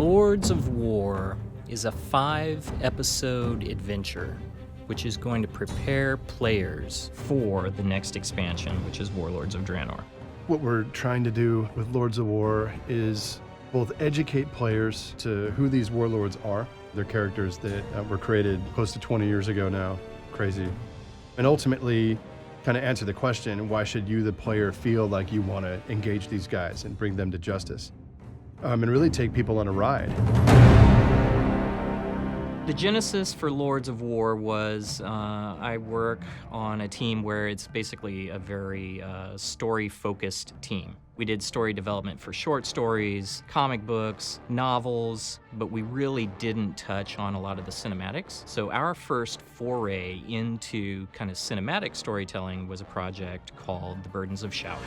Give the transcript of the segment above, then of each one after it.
Lords of War is a 5-episode adventure which is going to prepare players for the next expansion, which is Warlords of Draenor. What we're trying to do with Lords of War is both educate players to who these warlords are. They're characters that were created close to 20 years ago now. Crazy. And ultimately, kind of answer the question, why should you, the player, feel like you want to engage these guys and bring them to justice? And really take people on a ride. The genesis for Lords of War was I work on a team where it's basically a very story-focused team. We did story development for short stories, comic books, novels, but we really didn't touch on a lot of the cinematics. So our first foray into kind of cinematic storytelling was a project called The Burdens of Sha.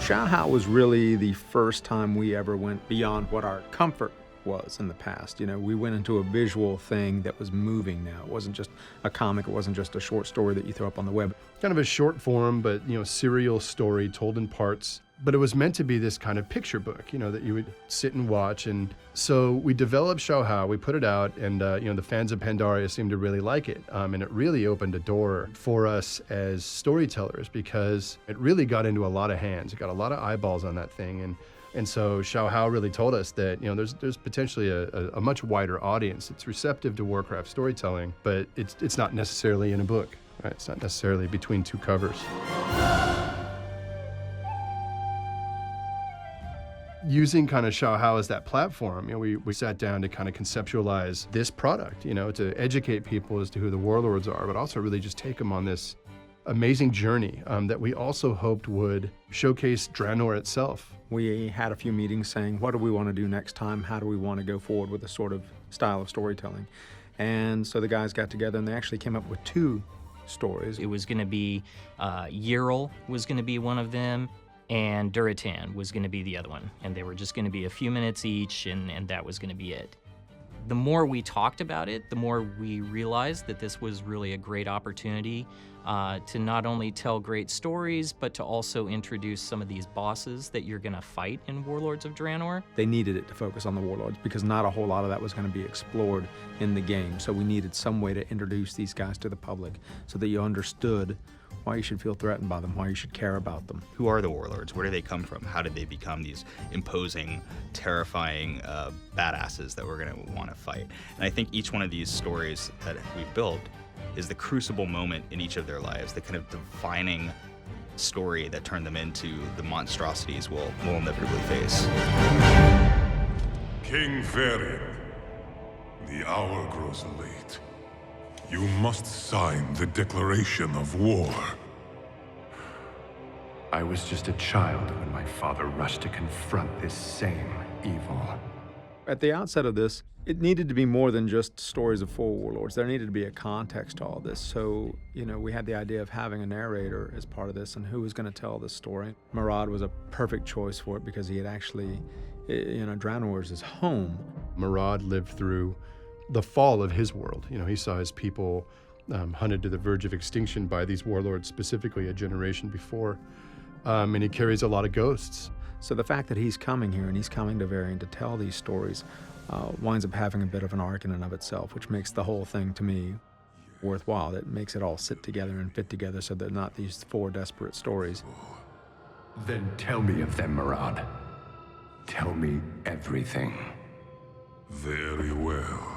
Sha was really the first time we ever went beyond what our comfort was in the past. You know, we went into a visual thing that was moving now. It wasn't just a comic, it wasn't just a short story that you throw up on the web. Kind of a short form, but, serial story told in parts. But it was meant to be this kind of picture book, that you would sit and watch. And so we developed Sha, we put it out, and, the fans of Pandaria seemed to really like it. And it really opened a door for us as storytellers because it really got into a lot of hands. It got a lot of eyeballs on that thing. And so Sha really told us that, there's potentially a much wider audience. It's receptive to Warcraft storytelling, but it's not necessarily in a book, right? It's not necessarily between two covers. Using kind of Sha as that platform, we sat down to kind of conceptualize this product, to educate people as to who the warlords are, but also really just take them on this amazing journey that we also hoped would showcase Draenor itself. We had a few meetings saying, what do we want to do next time? How do we want to go forward with this sort of style of storytelling? And so the guys got together and they actually came up with 2 stories. It was going to be Yril was going to be one of them, and Duratan was going to be the other one. And they were just going to be a few minutes each, and that was going to be it. The more we talked about it, the more we realized that this was really a great opportunity to not only tell great stories, but to also introduce some of these bosses that you're going to fight in Warlords of Draenor. They needed it to focus on the warlords because not a whole lot of that was going to be explored in the game. So we needed some way to introduce these guys to the public so that you understood why you should feel threatened by them, why you should care about them. Who are the warlords? Where do they come from? How did they become these imposing, terrifying badasses that we're going to want to fight? And I think each one of these stories that we've built is the crucible moment in each of their lives, the kind of defining story that turned them into the monstrosities we'll inevitably face. King Varian, the hour grows late. You must sign the declaration of war. I was just a child when my father rushed to confront this same evil. At the outset of this, it needed to be more than just stories of 4 warlords. There needed to be a context to all this. So, we had the idea of having a narrator as part of this and who was going to tell this story. Murad was a perfect choice for it because he had actually, Draenor is his home. Murad lived through the fall of his world. He saw his people hunted to the verge of extinction by these warlords, specifically a generation before. And he carries a lot of ghosts. So the fact that he's coming here and he's coming to Varian to tell these stories winds up having a bit of an arc in and of itself, which makes the whole thing, to me, worthwhile. It makes it all sit together and fit together so they're not these 4 desperate stories. Then tell me of them, Murad. Tell me everything. Very well.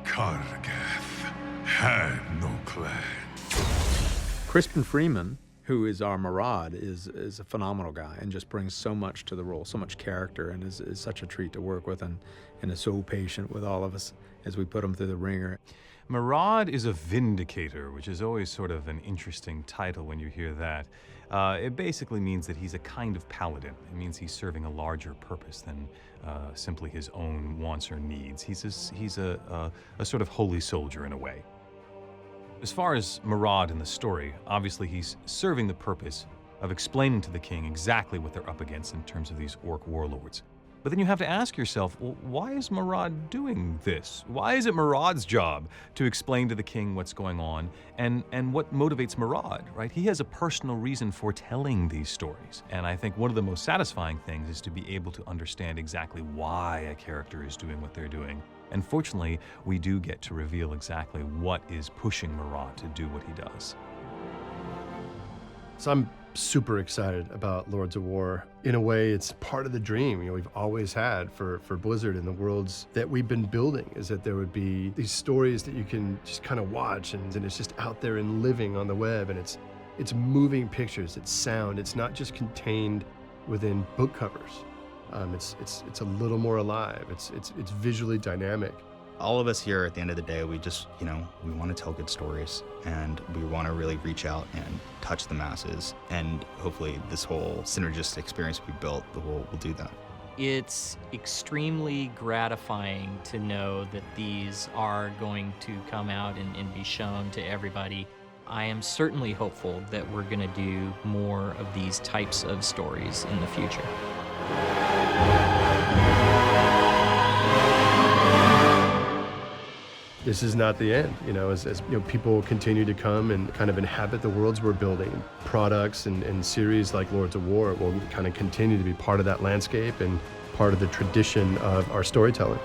Kargath had no clan. Crispin Freeman, who is our Murad, is a phenomenal guy and just brings so much to the role, so much character, and is such a treat to work with and is so patient with all of us as we put him through the ringer. Murad is a vindicator, which is always sort of an interesting title when you hear that. It basically means that he's a kind of paladin. It means he's serving a larger purpose than simply his own wants or needs. He's a sort of holy soldier in a way. As far as Murad in the story, obviously he's serving the purpose of explaining to the king exactly what they're up against in terms of these orc warlords. But then you have to ask yourself, well, why is Murad doing this? Why is it Murad's job to explain to the king what's going on and what motivates Murad, right? He has a personal reason for telling these stories. And I think one of the most satisfying things is to be able to understand exactly why a character is doing what they're doing. And fortunately, we do get to reveal exactly what is pushing Murad to do what he does. So I'm super excited about Lords of War. In a way, it's part of the dream, we've always had for Blizzard and the worlds that we've been building, is that there would be these stories that you can just kind of watch, and it's just out there and living on the web, and it's moving pictures, it's sound, it's not just contained within book covers. It's a little more alive. It's visually dynamic. All of us here at the end of the day, we just, we want to tell good stories, and we want to really reach out and touch the masses. And hopefully this whole synergistic experience we built will do that. It's extremely gratifying to know that these are going to come out and be shown to everybody. I am certainly hopeful that we're going to do more of these types of stories in the future. This is not the end, as people continue to come and kind of inhabit the worlds we're building. Products and series like Lords of War will kind of continue to be part of that landscape and part of the tradition of our storytelling.